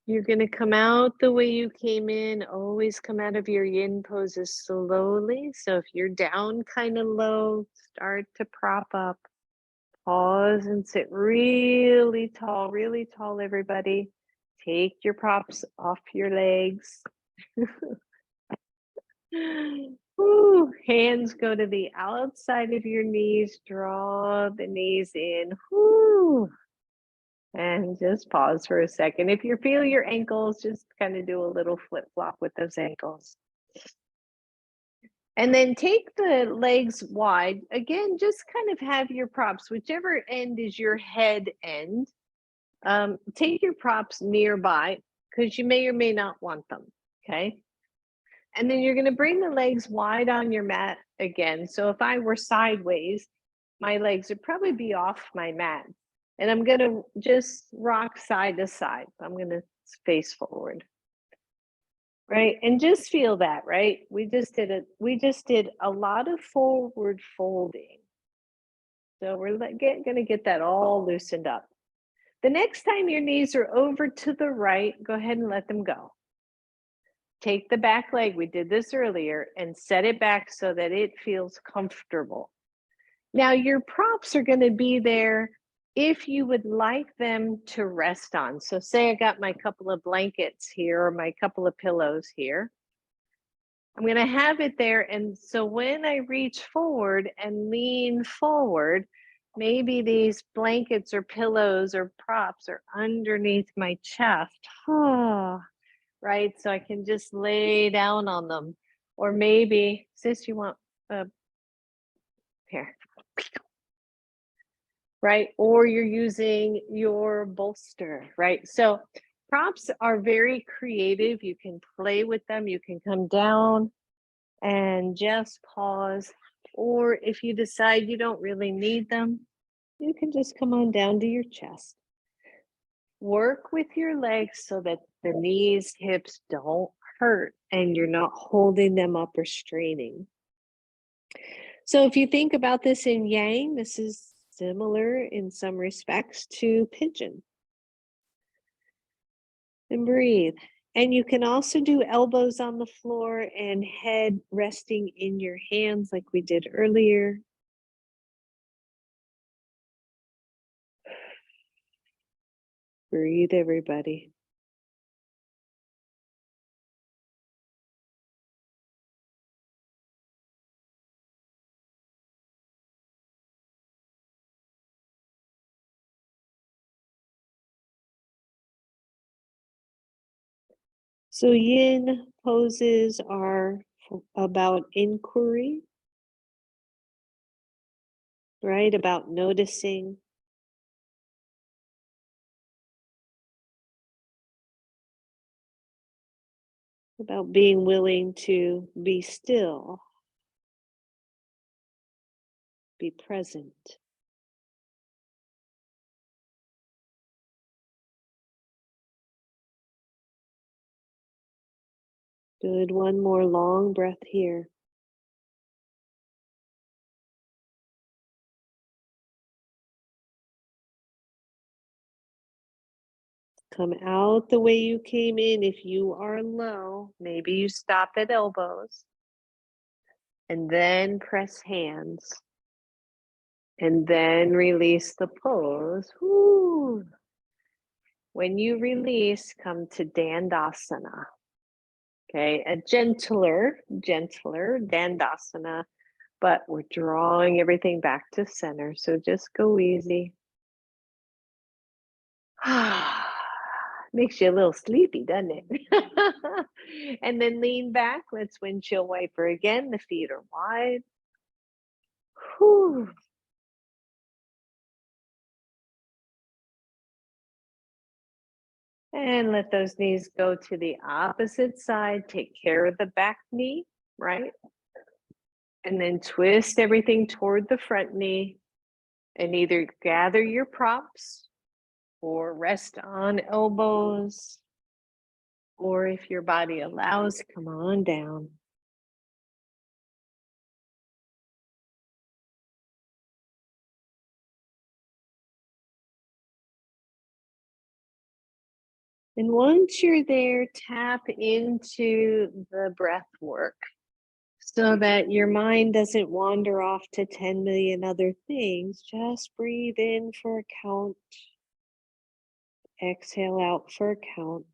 You're going to come out the way you came in. Always come out of your Yin poses slowly. So if you're down kind of low, start to prop up. Pause and sit really tall, everybody. Take your props off your legs. Woo. Hands go to the outside of your knees. Draw the knees in. Woo. And just pause for a second. If you feel your ankles, just kind of do a little flip flop with those ankles. And then take the legs wide. Again, just kind of have your props, whichever end is your head end. Take your props nearby because you may or may not want them. Okay. And then you're going to bring the legs wide on your mat again. So if I were sideways, my legs would probably be off my mat. And I'm going to just rock side to side. I'm going to face forward. Right? And just feel that, right? We just did a lot of forward folding. So we're going to get that all loosened up. The next time your knees are over to the right, go ahead and let them go. Take the back leg, we did this earlier, and set it back so that it feels comfortable. Now your props are going to be there if you would like them to rest on. So say I got my couple of blankets here or my couple of pillows here. I'm going to have it there. And so when I reach forward and lean forward, maybe these blankets or pillows or props are underneath my chest. Right? So I can just lay down on them. Or maybe, sis, you want here. Right? Or you're using your bolster, right? So props are very creative. You can play with them. You can come down and just pause. Or if you decide you don't really need them, you can just come on down to your chest. Work with your legs so that the knees, hips don't hurt and you're not holding them up or straining. So if you think about this in Yang, this is similar in some respects to pigeon. And breathe. And you can also do elbows on the floor and head resting in your hands like we did earlier. Breathe, everybody. So yin poses are about inquiry, right? About noticing. About being willing to be still, be present. Good. One more long breath here. Come out the way you came in. If you are low, maybe you stop at elbows and then press hands and then release the pose. Woo. When you release, come to Dandasana. Okay, a gentler Dandasana, but we're drawing everything back to center. So just go easy. Makes you a little sleepy, doesn't it? And then lean back. Let's windshield wiper again. The feet are wide. Whew. And let those knees go to the opposite side. Take care of the back knee, right? And then twist everything toward the front knee and either gather your props or rest on elbows. Or if your body allows, come on down. And once you're there, tap into the breath work so that your mind doesn't wander off to 10 million other things. Just breathe in for a count. Exhale out for a count.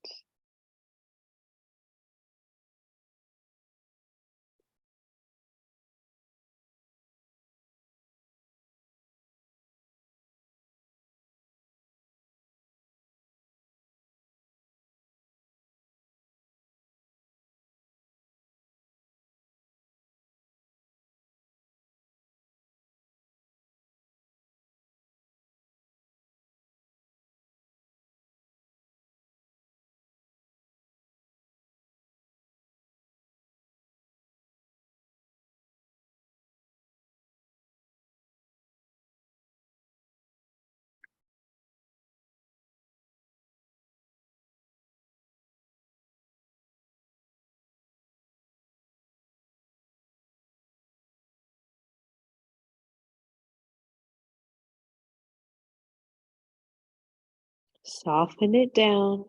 Soften it down.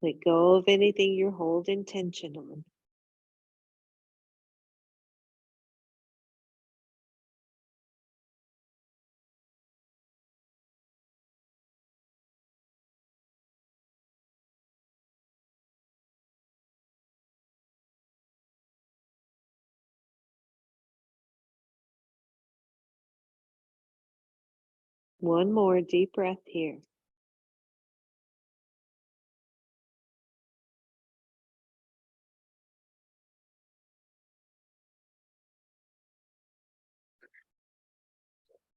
Let go of anything you're holding tension on. One more deep breath here.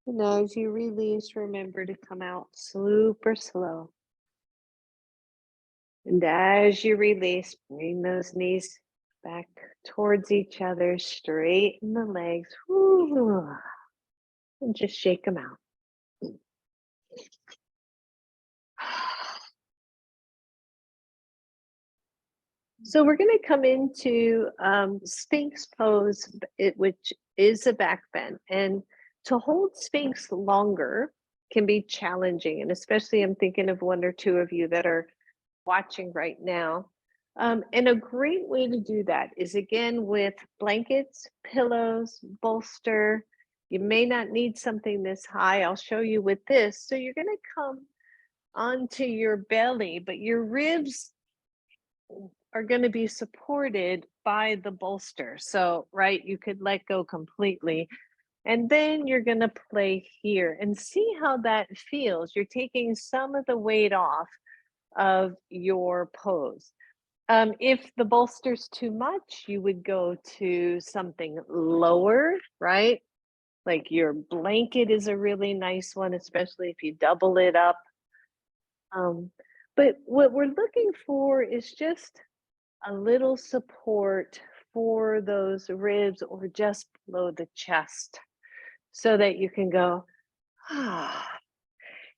And as you release, remember to come out super slow. And as you release, bring those knees back towards each other, straighten the legs, whoo, and just shake them out. So we're going to come into Sphinx pose, which is a back bend. And to hold Sphinx longer can be challenging. And especially I'm thinking of one or two of you that are watching right now. And a great way to do that is again with blankets, pillows, bolster. You may not need something this high. I'll show you with this. So you're going to come onto your belly, but your ribs are going to be supported by the bolster. So, right, you could let go completely. And then you're going to play here and see how that feels. You're taking some of the weight off of your pose. If the bolster's too much, you would go to something lower, right? Like your blanket is a really nice one, especially if you double it up. But what we're looking for is just a little support for those ribs or just below the chest so that you can go, ah.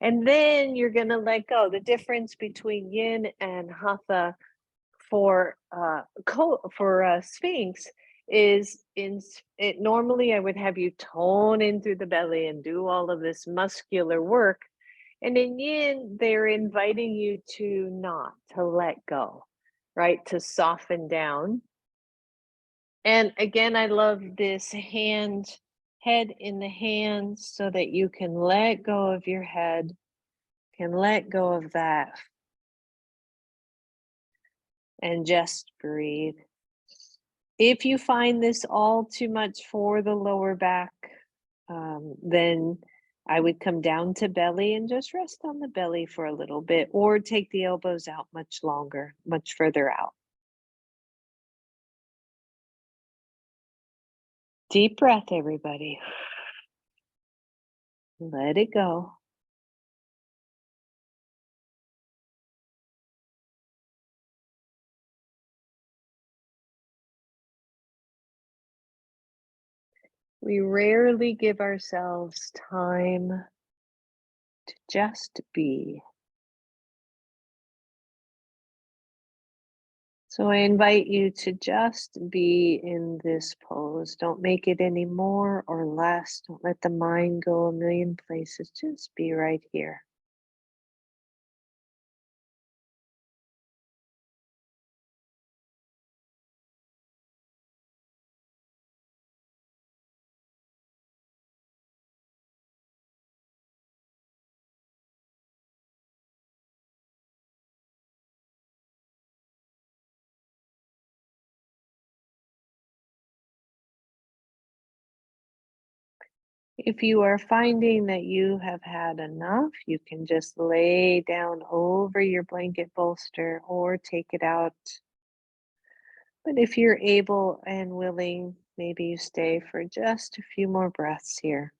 And then you're going to let go. The difference between yin and hatha for Sphinx is it normally I would have you tone in through the belly and do all of this muscular work, and in yin they're inviting you to not to let go, right, to soften down. And again, I love this head in the hands so that you can let go of your head, can let go of that, and just breathe. If you find this all too much for the lower back, then I would come down to belly and just rest on the belly for a little bit, or take the elbows out much longer, much further out. Deep breath, everybody. Let it go. We rarely give ourselves time to just be. So I invite you to just be in this pose. Don't make it any more or less. Don't let the mind go a million places. Just be right here. If you are finding that you have had enough, you can just lay down over your blanket bolster or take it out. But if you're able and willing, maybe you stay for just a few more breaths here.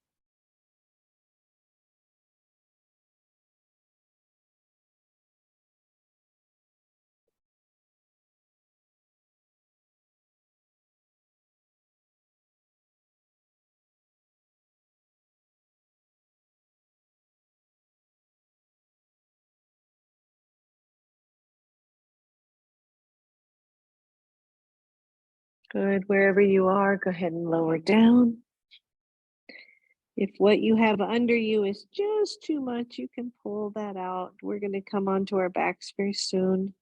Good. Wherever you are, go ahead and lower down. If what you have under you is just too much, you can pull that out. We're going to come onto our backs very soon.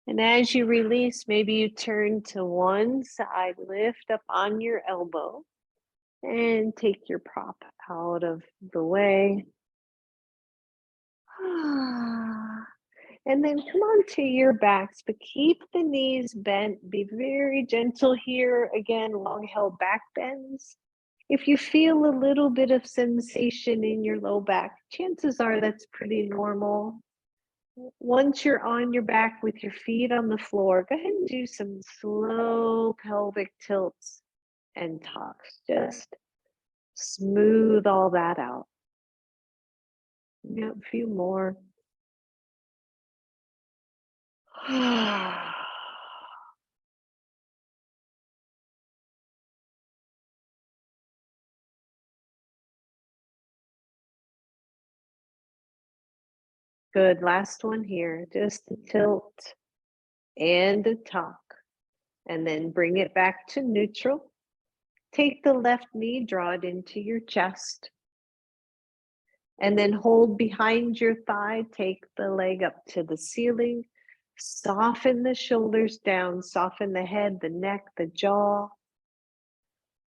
And as you release, maybe you turn to one side, lift up on your elbow, and take your prop out of the way. And then come on to your backs, but keep the knees bent. Be very gentle here. Again, long held back bends. If you feel a little bit of sensation in your low back, chances are that's pretty normal. Once you're on your back with your feet on the floor, go ahead and do some slow pelvic tilts and tucks. Just smooth all that out. Yep, a few more. Good, last one here, just a tilt and a tuck, and then bring it back to neutral. Take the left knee, draw it into your chest, and then hold behind your thigh, take the leg up to the ceiling, soften the shoulders down, soften the head, the neck, the jaw.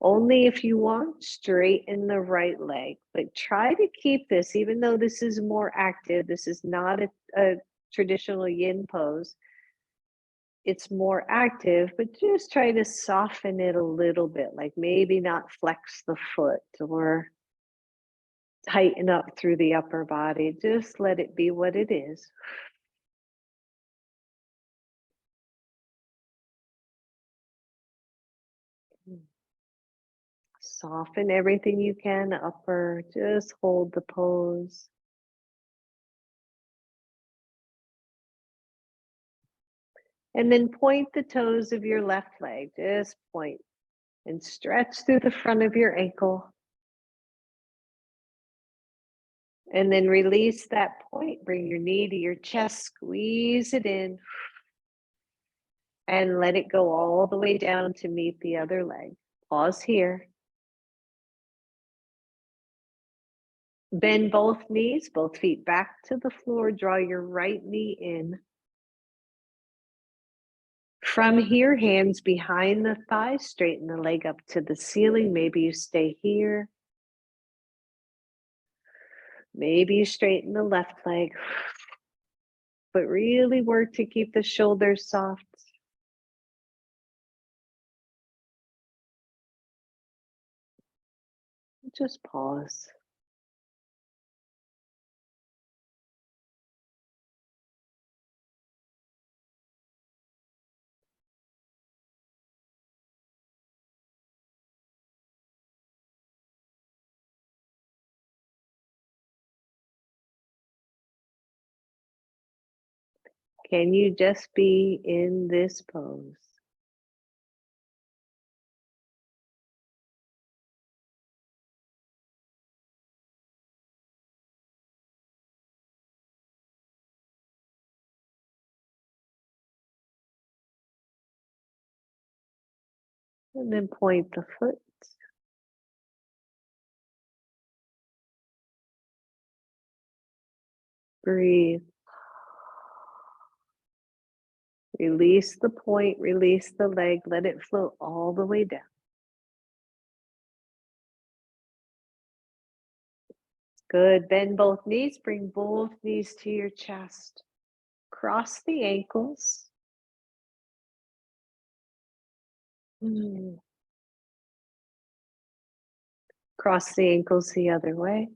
Only if you want, straighten the right leg, but try to keep this, even though this is more active, this is not a traditional yin pose. It's more active, but just try to soften it a little bit, like maybe not flex the foot or tighten up through the upper body. Just let it be what it is. Soften everything you can upper, just hold the pose. And then point the toes of your left leg, just point and stretch through the front of your ankle. And then release that point, bring your knee to your chest, squeeze it in, and let it go all the way down to meet the other leg. Pause here. Bend both knees, both feet back to the floor. Draw your right knee in. From here, hands behind the thighs, straighten the leg up to the ceiling. Maybe you stay here. Maybe you straighten the left leg, but really work to keep the shoulders soft. Just pause. Can you just be in this pose? And then point the foot. Breathe. Release the point, release the leg, let it float all the way down. Good, bend both knees, bring both knees to your chest. Cross the ankles. Cross the ankles the other way.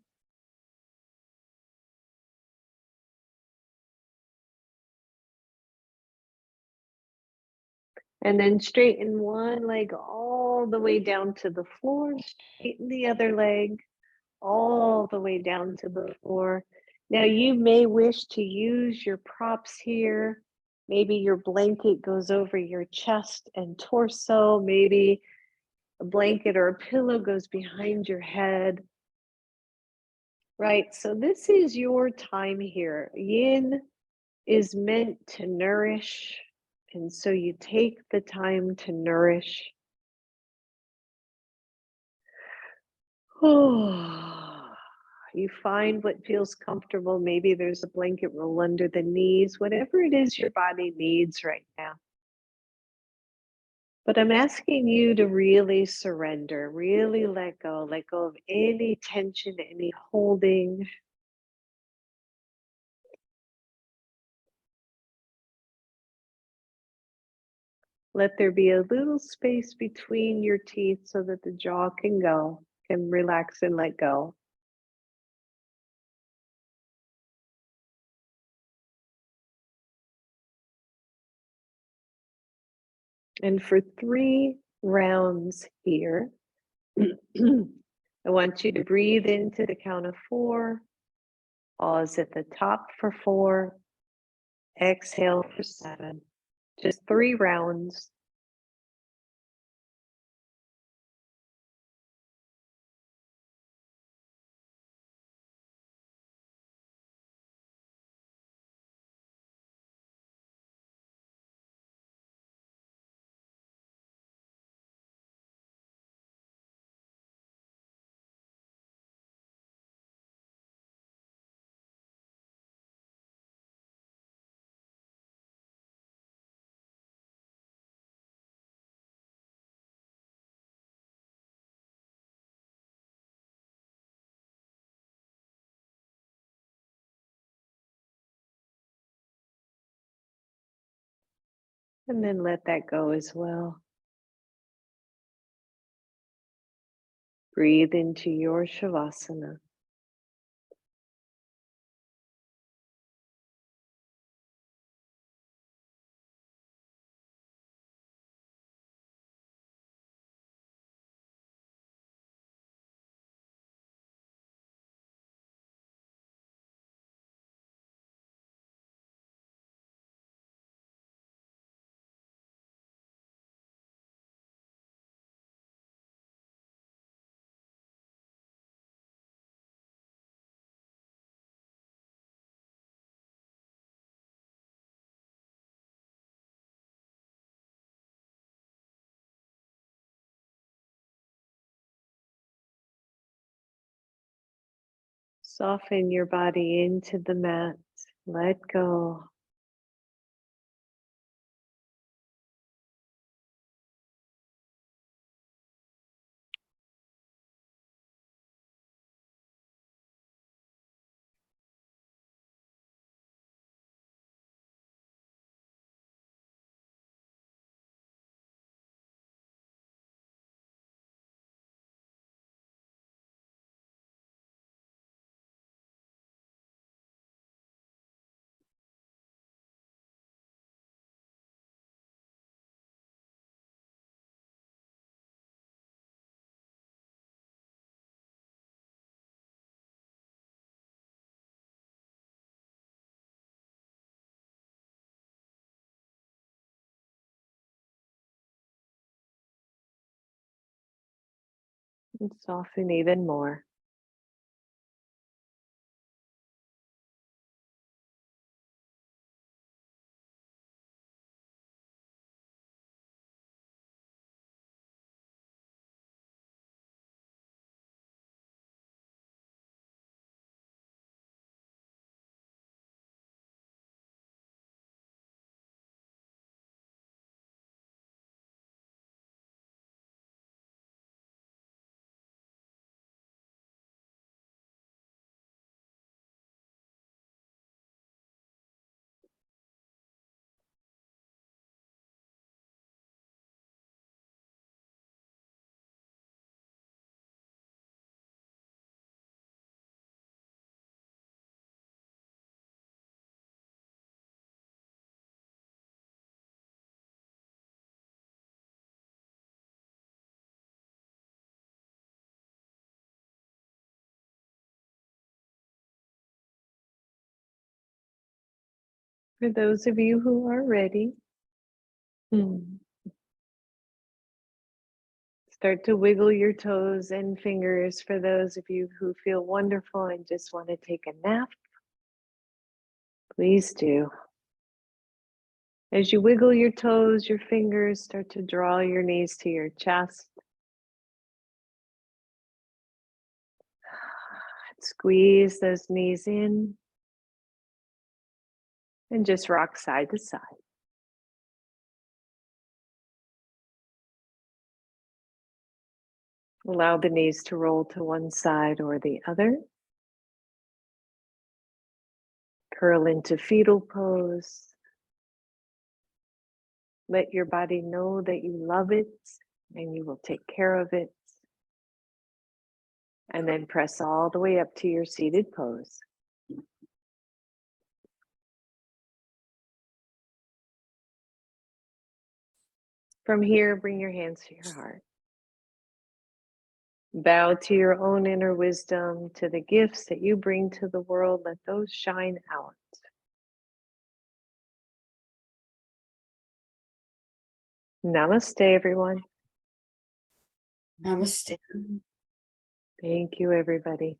And then straighten one leg all the way down to the floor. Straighten the other leg all the way down to the floor. Now you may wish to use your props here. Maybe your blanket goes over your chest and torso. Maybe a blanket or a pillow goes behind your head. Right. So this is your time here. Yin is meant to nourish. And so you take the time to nourish. Oh, you find what feels comfortable. Maybe there's a blanket roll under the knees, whatever it is your body needs right now. But I'm asking you to really surrender, really let go of any tension, any holding. Let there be a little space between your teeth so that the jaw can relax and let go. And for 3 rounds here, I want you to breathe into the count of 4, pause at the top for 4, exhale for 7. Just 3 rounds. And then let that go as well. Breathe into your Shavasana. Soften your body into the mat. Let go. And soften even more. For those of you who are ready, Start to wiggle your toes and fingers for those of you who feel wonderful and just want to take a nap. Please do. As you wiggle your toes, your fingers, start to draw your knees to your chest. Squeeze those knees in and just rock side to side. Allow the knees to roll to one side or the other. Curl into fetal pose. Let your body know that you love it and you will take care of it. And then press all the way up to your seated pose. From here, bring your hands to your heart. Bow to your own inner wisdom, to the gifts that you bring to the world. Let those shine out. Namaste, everyone. Namaste. Thank you, everybody.